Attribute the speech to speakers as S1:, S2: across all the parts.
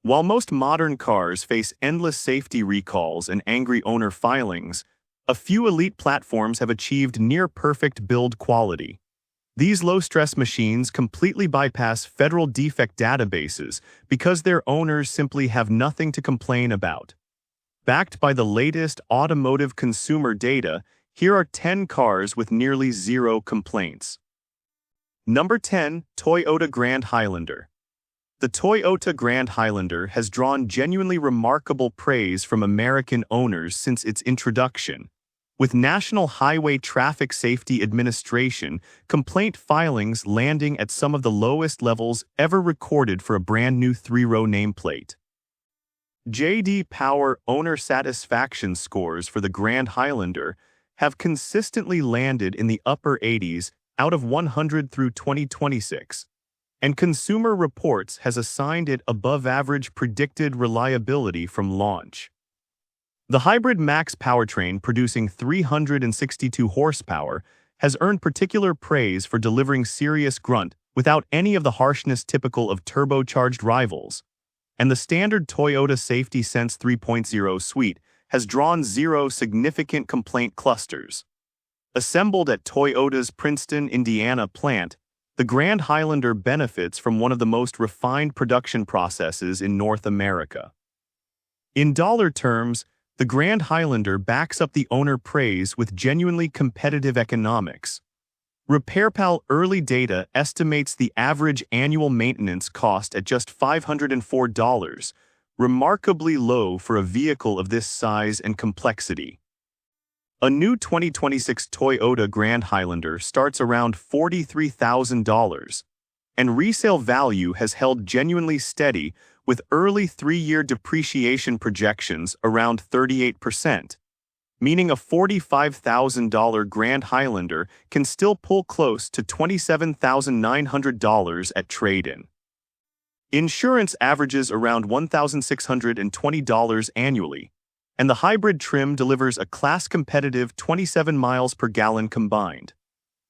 S1: While most modern cars face endless safety recalls and angry owner filings, a few elite platforms have achieved near-perfect build quality. These low-stress machines completely bypass federal defect databases because their owners simply have nothing to complain about. Backed by the latest automotive consumer data, here are 10 cars with nearly zero complaints. Number 10. Toyota Grand Highlander. The Toyota Grand Highlander has drawn genuinely remarkable praise from American owners since its introduction, with National Highway Traffic Safety Administration complaint filings landing at some of the lowest levels ever recorded for a brand-new 3-row nameplate. J.D. Power owner satisfaction scores for the Grand Highlander have consistently landed in the upper 80s out of 100 through 2026. And Consumer Reports has assigned it above-average predicted reliability from launch. The hybrid max powertrain, producing 362 horsepower, has earned particular praise for delivering serious grunt without any of the harshness typical of turbocharged rivals. And the standard Toyota Safety Sense 3.0 suite has drawn zero significant complaint clusters. Assembled at Toyota's Princeton, Indiana plant, the Grand Highlander benefits from one of the most refined production processes in North America. In dollar terms, the Grand Highlander backs up the owner praise with genuinely competitive economics. RepairPal early data estimates the average annual maintenance cost at just $504, remarkably low for a vehicle of this size and complexity. A new 2026 Toyota Grand Highlander starts around $43,000, and resale value has held genuinely steady with early 3-year depreciation projections around 38%, meaning a $45,000 Grand Highlander can still pull close to $27,900 at trade-in. Insurance averages around $1,620 annually, and the hybrid trim delivers a class-competitive 27 miles per gallon combined.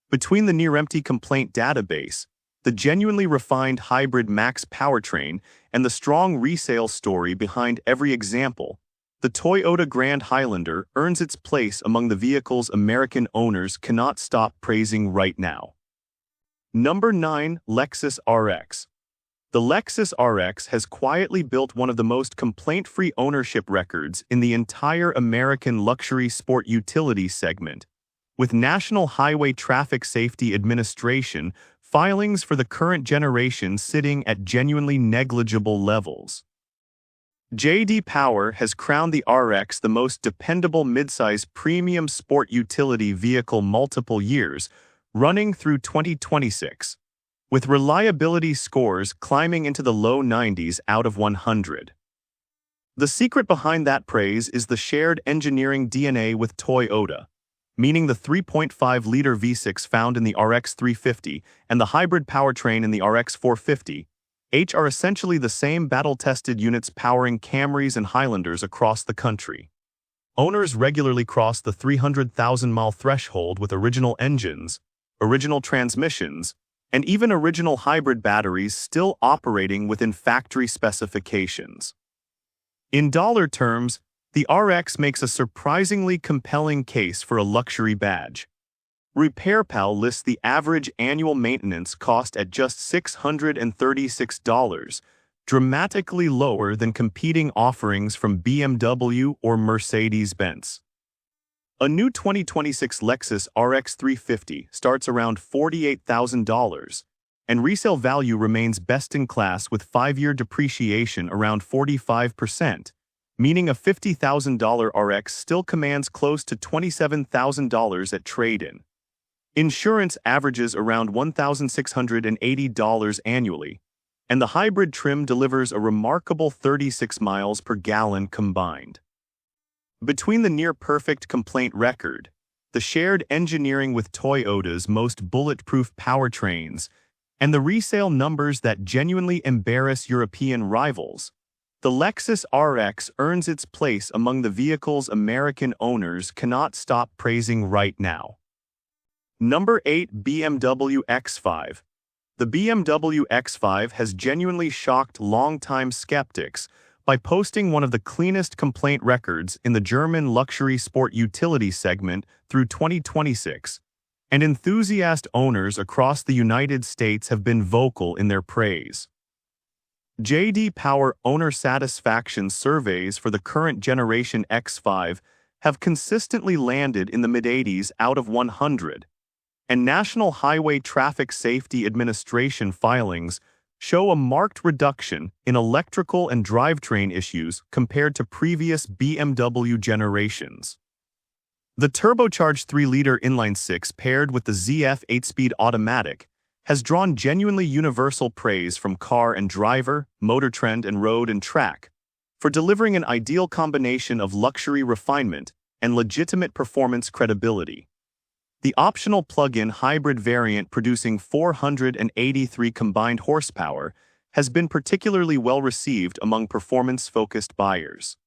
S1: Between the near-empty complaint database, the genuinely refined hybrid max powertrain, and the strong resale story behind every example, the Toyota Grand Highlander earns its place among the vehicles American owners cannot stop praising right now. Number 9. Lexus RX. The Lexus RX has quietly built one of the most complaint-free ownership records in the entire American luxury sport utility segment, with National Highway Traffic Safety Administration filings for the current generation sitting at genuinely negligible levels. J.D. Power has crowned the RX the most dependable midsize premium sport utility vehicle multiple years, running through 2026. With reliability scores climbing into the low 90s out of 100. The secret behind that praise is the shared engineering DNA with Toyota, meaning the 3.5-liter V6 found in the RX 350 and the hybrid powertrain in the RX 450 are essentially the same battle-tested units powering Camrys and Highlanders across the country. Owners regularly cross the 300,000-mile threshold with original engines, original transmissions, and even original hybrid batteries still operating within factory specifications. In dollar terms, the RX makes a surprisingly compelling case for a luxury badge. RepairPal lists the average annual maintenance cost at just $636, dramatically lower than competing offerings from BMW or Mercedes-Benz. A new 2026 Lexus RX 350 starts around $48,000, and resale value remains best-in-class with 5-year depreciation around 45%, meaning a $50,000 RX still commands close to $27,000 at trade-in. Insurance averages around $1,680 annually, and the hybrid trim delivers a remarkable 36 miles per gallon combined. Between the near-perfect complaint record, the shared engineering with Toyota's most bulletproof powertrains, and the resale numbers that genuinely embarrass European rivals, the Lexus RX earns its place among the vehicles American owners cannot stop praising right now. Number 8. BMW X5. The BMW X5 has genuinely shocked longtime skeptics by posting one of the cleanest complaint records in the German luxury sport utility segment through 2026, and enthusiast owners across the United States have been vocal in their praise. J.D. Power owner satisfaction surveys for the current generation X5 have consistently landed in the mid-80s out of 100, and National Highway Traffic Safety Administration filings show a marked reduction in electrical and drivetrain issues compared to previous BMW generations. The turbocharged 3-liter inline-six paired with the ZF 8-speed automatic has drawn genuinely universal praise from Car and Driver, Motor Trend, and Road and Track for delivering an ideal combination of luxury refinement and legitimate performance credibility. The optional plug-in hybrid variant producing 483 combined horsepower has been particularly well received among performance-focused buyers.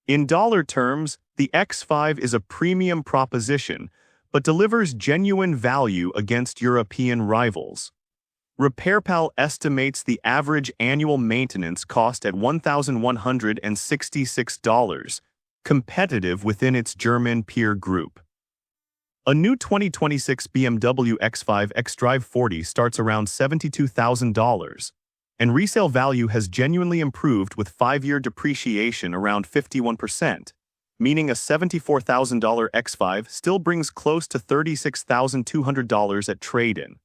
S1: In dollar terms, the X5 is a premium proposition, but delivers genuine value against European rivals. RepairPal estimates the average annual maintenance cost at $1,166, competitive within its German peer group. A new 2026 BMW X5 xDrive 40 starts around $72,000, and resale value has genuinely improved with 5-year depreciation around 51%, meaning a $74,000 X5 still brings close to $36,200 at trade-in.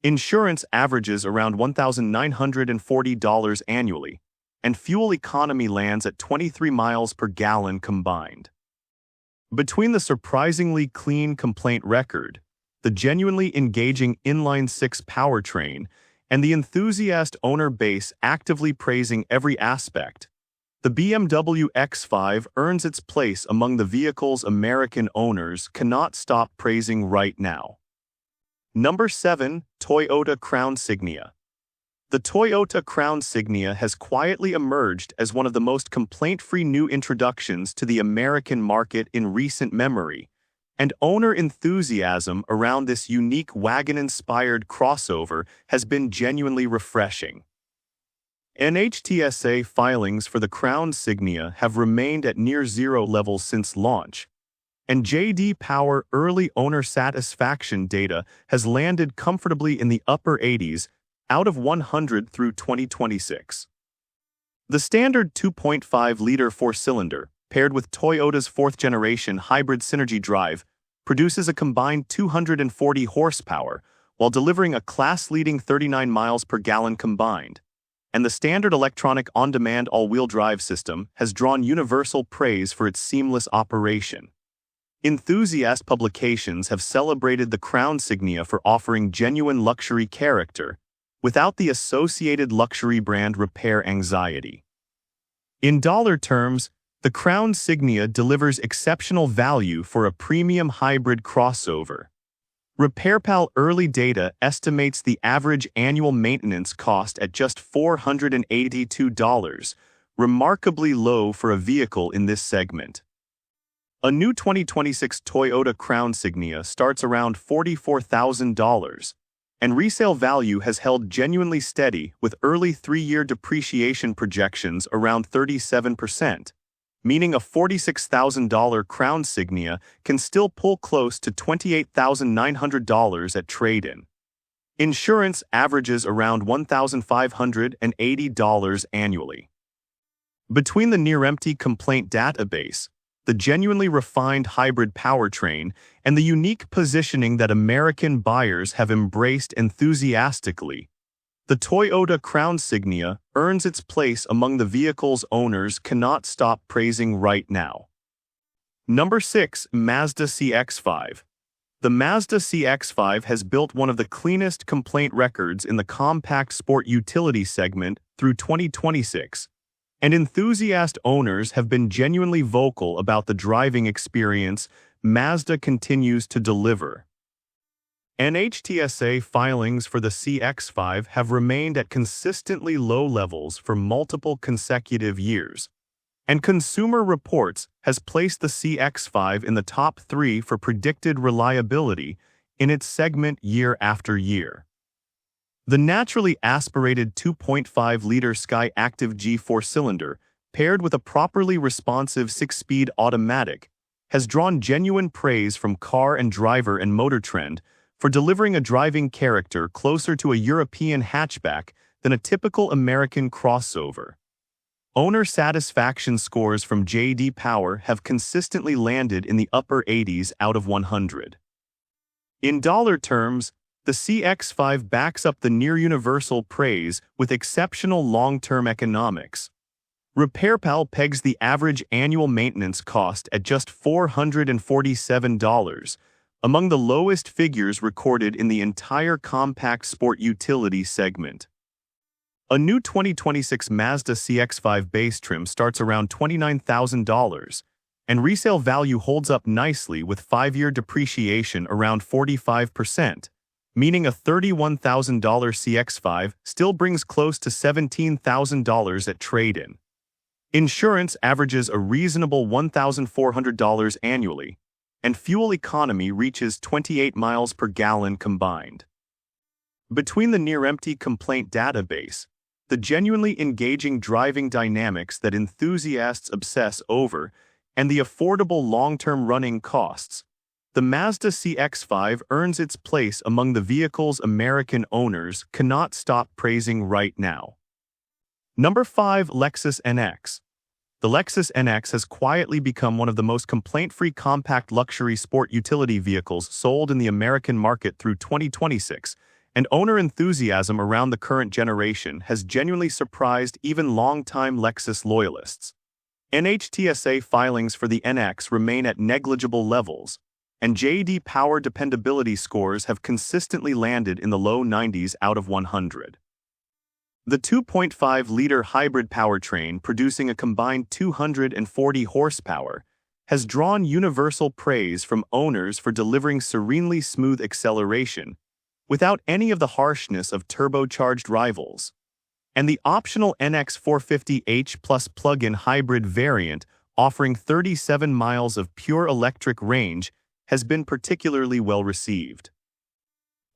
S1: Insurance averages around $1,940 annually, and fuel economy lands at 23 miles per gallon combined. Between the surprisingly clean complaint record, the genuinely engaging inline-six powertrain, and the enthusiast owner base actively praising every aspect, the BMW X5 earns its place among the vehicles American owners cannot stop praising right now. Number 7. Toyota Crown Signia. The Toyota Crown Signia has quietly emerged as one of the most complaint-free new introductions to the American market in recent memory, and owner enthusiasm around this unique wagon-inspired crossover has been genuinely refreshing. NHTSA filings for the Crown Signia have remained at near-zero levels since launch, and J.D. Power early owner satisfaction data has landed comfortably in the upper 80s out of 100 through 2026. The standard 2.5-liter four-cylinder, paired with Toyota's fourth-generation hybrid Synergy drive, produces a combined 240 horsepower while delivering a class-leading 39 miles per gallon combined, and the standard electronic on-demand all-wheel drive system has drawn universal praise for its seamless operation. Enthusiast publications have celebrated the Crown Signia for offering genuine luxury character without the associated luxury brand repair anxiety. In dollar terms, the Crown Signia delivers exceptional value for a premium hybrid crossover. RepairPal early data estimates the average annual maintenance cost at just $482, remarkably low for a vehicle in this segment. A new 2026 Toyota Crown Signia starts around $44,000, and resale value has held genuinely steady with early 3-year depreciation projections around 37%, meaning a $46,000 Crown Signia can still pull close to $28,900 at trade-in. Insurance averages around $1,580 annually. Between the near-empty complaint database, the genuinely refined hybrid powertrain, and the unique positioning that American buyers have embraced enthusiastically, the Toyota Crown Signia earns its place among the vehicles owners cannot stop praising right now. Number 6. Mazda CX-5. The Mazda CX-5 has built one of the cleanest complaint records in the compact sport utility segment through 2026, and enthusiast owners have been genuinely vocal about the driving experience Mazda continues to deliver. NHTSA filings for the CX-5 have remained at consistently low levels for multiple consecutive years, and Consumer Reports has placed the CX-5 in the top 3 for predicted reliability in its segment year after year. The naturally aspirated 2.5-liter Sky Active G four-cylinder, paired with a properly responsive 6-speed automatic, has drawn genuine praise from car and driver and motor trend for delivering a driving character closer to a European hatchback than a typical American crossover. Owner satisfaction scores from J.D. Power have consistently landed in the upper 80s out of 100. In dollar terms, the CX-5 backs up the near-universal praise with exceptional long-term economics. RepairPal pegs the average annual maintenance cost at just $447, among the lowest figures recorded in the entire compact sport utility segment. A new 2026 Mazda CX-5 base trim starts around $29,000, and resale value holds up nicely with 5-year depreciation around 45%, meaning a $31,000 CX-5 still brings close to $17,000 at trade-in. Insurance averages a reasonable $1,400 annually, and fuel economy reaches 28 miles per gallon combined. Between the near-empty complaint database, the genuinely engaging driving dynamics that enthusiasts obsess over, and the affordable long-term running costs, the Mazda CX-5 earns its place among the vehicles American owners cannot stop praising right now. Number 5. Lexus NX. The Lexus NX has quietly become one of the most complaint-free compact luxury sport utility vehicles sold in the American market through 2026, and owner enthusiasm around the current generation has genuinely surprised even longtime Lexus loyalists. NHTSA filings for the NX remain at negligible levels, and J.D. Power dependability scores have consistently landed in the low 90s out of 100. The 2.5-liter hybrid powertrain, producing a combined 240 horsepower, has drawn universal praise from owners for delivering serenely smooth acceleration without any of the harshness of turbocharged rivals. And the optional NX 450h Plus plug-in hybrid variant, offering 37 miles of pure electric range, has been particularly well received.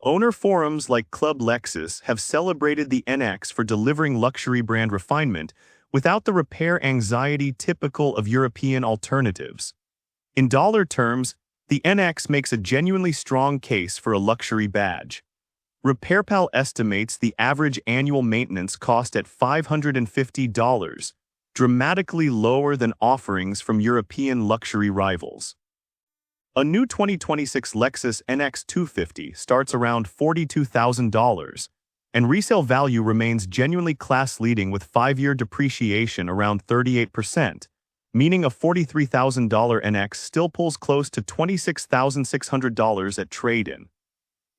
S1: Owner forums like Club Lexus have celebrated the NX for delivering luxury brand refinement without the repair anxiety typical of European alternatives. In dollar terms, the NX makes a genuinely strong case for a luxury badge. RepairPal estimates the average annual maintenance cost at $550, dramatically lower than offerings from European luxury rivals. A new 2026 Lexus NX 250 starts around $42,000, and resale value remains genuinely class-leading with 5-year depreciation around 38%, meaning a $43,000 NX still pulls close to $26,600 at trade-in.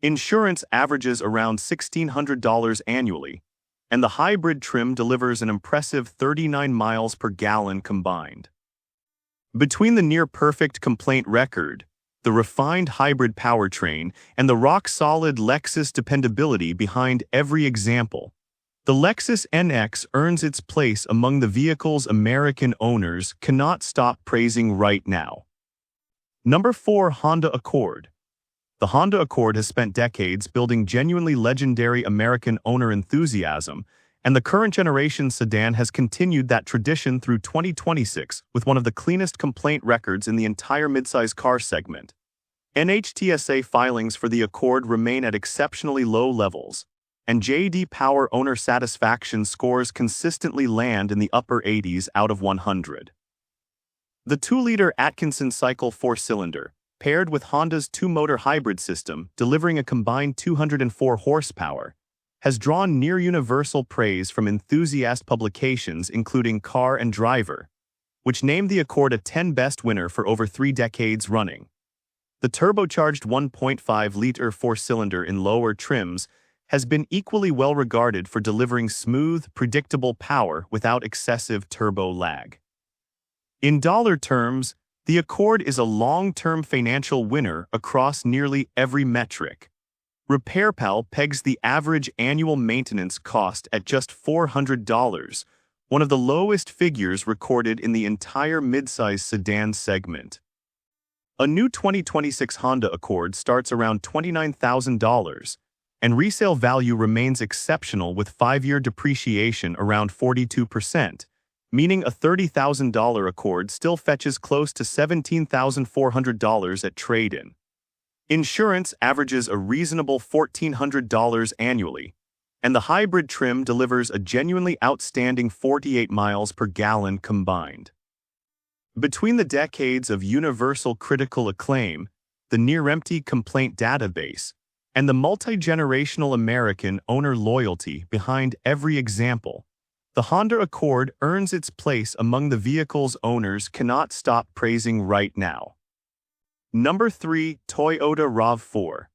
S1: Insurance averages around $1,600 annually, and the hybrid trim delivers an impressive 39 miles per gallon combined. Between the near-perfect complaint record, the refined hybrid powertrain, and the rock-solid Lexus dependability behind every example, the Lexus NX earns its place among the vehicles American owners cannot stop praising right now. Number 4. Honda Accord. The Honda Accord has spent decades building genuinely legendary American owner enthusiasm, and the current generation sedan has continued that tradition through 2026 with one of the cleanest complaint records in the entire midsize car segment. NHTSA filings for the Accord remain at exceptionally low levels, and J.D. Power owner satisfaction scores consistently land in the upper 80s out of 100. The 2-liter Atkinson Cycle 4-cylinder, paired with Honda's 2-motor hybrid system delivering a combined 204 horsepower, has drawn near-universal praise from enthusiast publications including Car and Driver, which named the Accord a 10 Best winner for over 3 decades running. The turbocharged 1.5-liter 4-cylinder in lower trims has been equally well regarded for delivering smooth, predictable power without excessive turbo lag. In dollar terms, the Accord is a long-term financial winner across nearly every metric. RepairPal pegs the average annual maintenance cost at just $400, one of the lowest figures recorded in the entire midsize sedan segment. A new 2026 Honda Accord starts around $29,000, and resale value remains exceptional with 5-year depreciation around 42%, meaning a $30,000 Accord still fetches close to $17,400 at trade-in. Insurance averages a reasonable $1,400 annually, and the hybrid trim delivers a genuinely outstanding 48 miles per gallon combined. Between the decades of universal critical acclaim, the near-empty complaint database, and the multi-generational American owner loyalty behind every example, the Honda Accord earns its place among the vehicles owners cannot stop praising right now. Number 3. Toyota RAV4.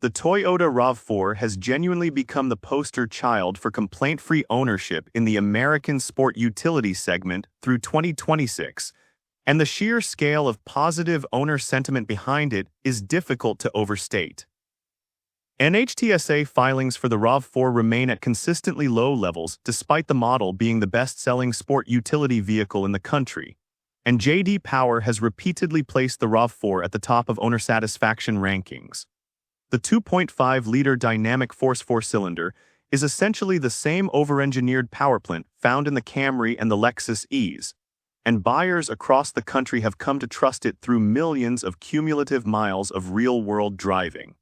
S1: The Toyota RAV4 has genuinely become the poster child for complaint-free ownership in the American sport utility segment through 2026, and the sheer scale of positive owner sentiment behind it is difficult to overstate. NHTSA filings for the RAV4 remain at consistently low levels despite the model being the best-selling sport utility vehicle in the country, and J.D. Power has repeatedly placed the RAV4 at the top of owner satisfaction rankings. The 2.5-liter dynamic force 4-cylinder is essentially the same over-engineered powerplant found in the Camry and the Lexus ES, and buyers across the country have come to trust it through millions of cumulative miles of real-world driving.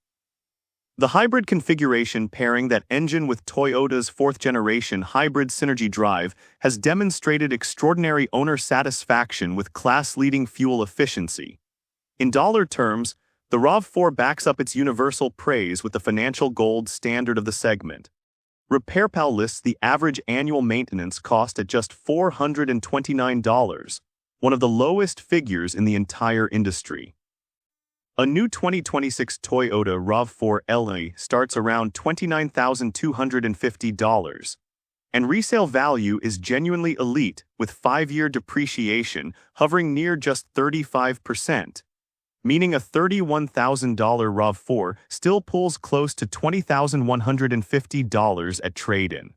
S1: The hybrid configuration pairing that engine with Toyota's 4th-generation hybrid Synergy drive has demonstrated extraordinary owner satisfaction with class-leading fuel efficiency. In dollar terms, the RAV4 backs up its universal praise with the financial gold standard of the segment. RepairPal lists the average annual maintenance cost at just $429, one of the lowest figures in the entire industry. A new 2026 Toyota RAV4 LE starts around $29,250, and resale value is genuinely elite with 5-year depreciation hovering near just 35%, meaning a $31,000 RAV4 still pulls close to $20,150 at trade-in.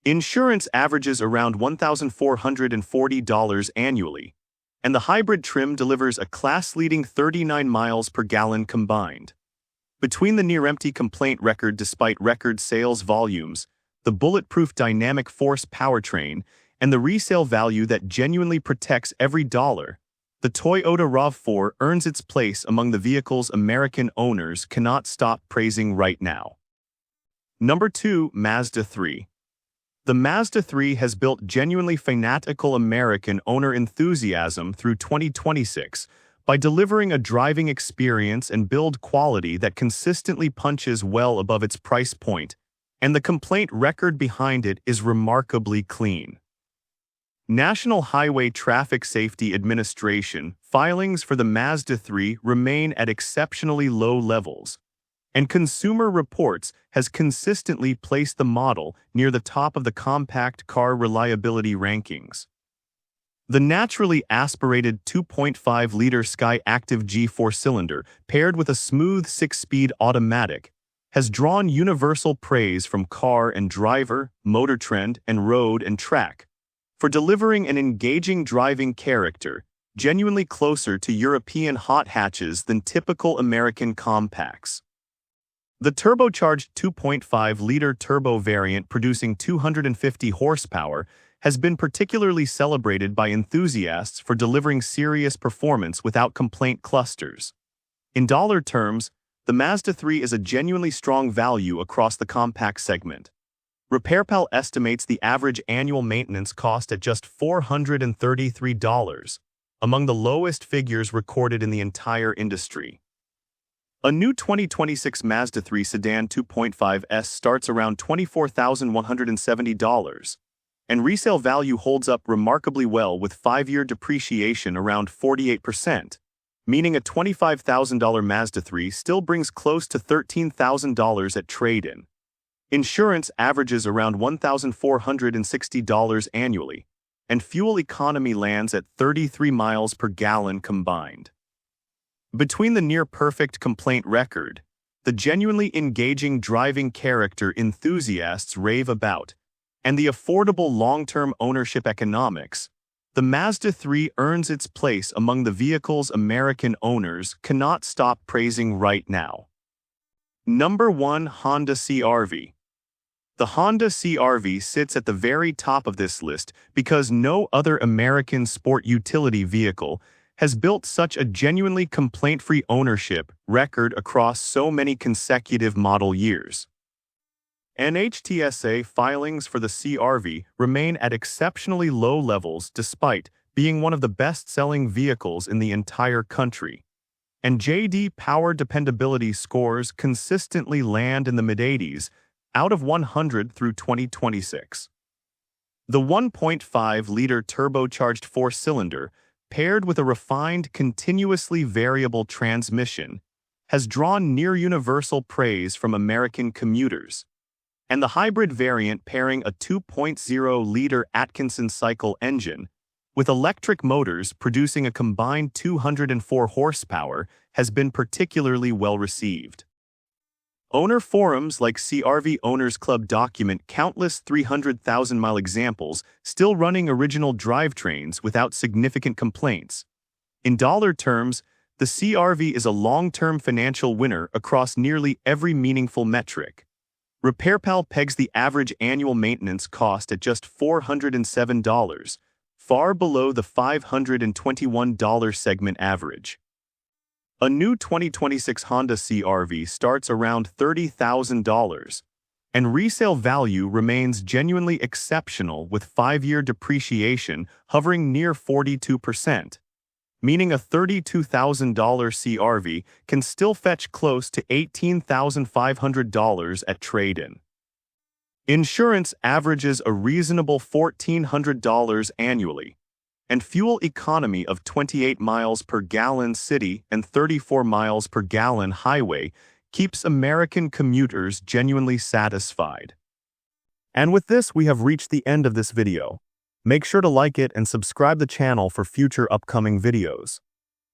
S1: Insurance averages around $1,440 annually, and the hybrid trim delivers a class-leading 39 miles per gallon combined. Between the near-empty complaint record despite record sales volumes, the bulletproof dynamic force powertrain, and the resale value that genuinely protects every dollar, the Toyota RAV4 earns its place among the vehicles American owners cannot stop praising right now. Number 2. Mazda 3. The Mazda 3 has built genuinely fanatical American owner enthusiasm through 2026 by delivering a driving experience and build quality that consistently punches well above its price point, and the complaint record behind it is remarkably clean. National Highway Traffic Safety Administration filings for the Mazda 3 remain at exceptionally low levels, and Consumer Reports has consistently placed the model near the top of the compact car reliability rankings. The naturally aspirated 2.5-liter Sky Active G4 cylinder paired with a smooth 6-speed automatic has drawn universal praise from Car and Driver, Motor Trend, and Road and Track for delivering an engaging driving character genuinely closer to European hot hatches than typical American compacts. The turbocharged 2.5-liter turbo variant producing 250 horsepower has been particularly celebrated by enthusiasts for delivering serious performance without complaint clusters. In dollar terms, the Mazda 3 is a genuinely strong value across the compact segment. RepairPal estimates the average annual maintenance cost at just $433, among the lowest figures recorded in the entire industry. A new 2026 Mazda 3 sedan 2.5S starts around $24,170, and resale value holds up remarkably well with 5-year depreciation around 48%, meaning a $25,000 Mazda 3 still brings close to $13,000 at trade-in. Insurance averages around $1,460 annually, and fuel economy lands at 33 miles per gallon combined. Between the near-perfect complaint record, the genuinely engaging driving character enthusiasts rave about, and the affordable long-term ownership economics, the Mazda 3 earns its place among the vehicles American owners cannot stop praising right now. Number 1. Honda CR-V. The Honda CR-V sits at the very top of this list because no other American sport utility vehicle has built such a genuinely complaint-free ownership record across so many consecutive model years. NHTSA filings for the CR-V remain at exceptionally low levels despite being one of the best-selling vehicles in the entire country. And J.D. Power dependability scores consistently land in the mid-80s out of 100 through 2026. The 1.5-liter turbocharged four-cylinder, paired with a refined, continuously variable transmission, has drawn near-universal praise from American commuters. And the hybrid variant pairing a 2.0-liter Atkinson cycle engine with electric motors producing a combined 204 horsepower has been particularly well received. Owner forums like CR-V Owners Club document countless 300,000-mile examples still running original drivetrains without significant complaints. In dollar terms, the CR-V is a long-term financial winner across nearly every meaningful metric. RepairPal pegs the average annual maintenance cost at just $407, far below the $521 segment average. A new 2026 Honda CR-V starts around $30,000, and resale value remains genuinely exceptional with 5-year depreciation hovering near 42%, meaning a $32,000 CR-V can still fetch close to $18,500 at trade-in. Insurance averages a reasonable $1,400 annually, and fuel economy of 28 miles per gallon city and 34 miles per gallon highway keeps American commuters genuinely satisfied. And with this, we have reached the end of this video. Make sure to like it and subscribe the channel for future upcoming videos.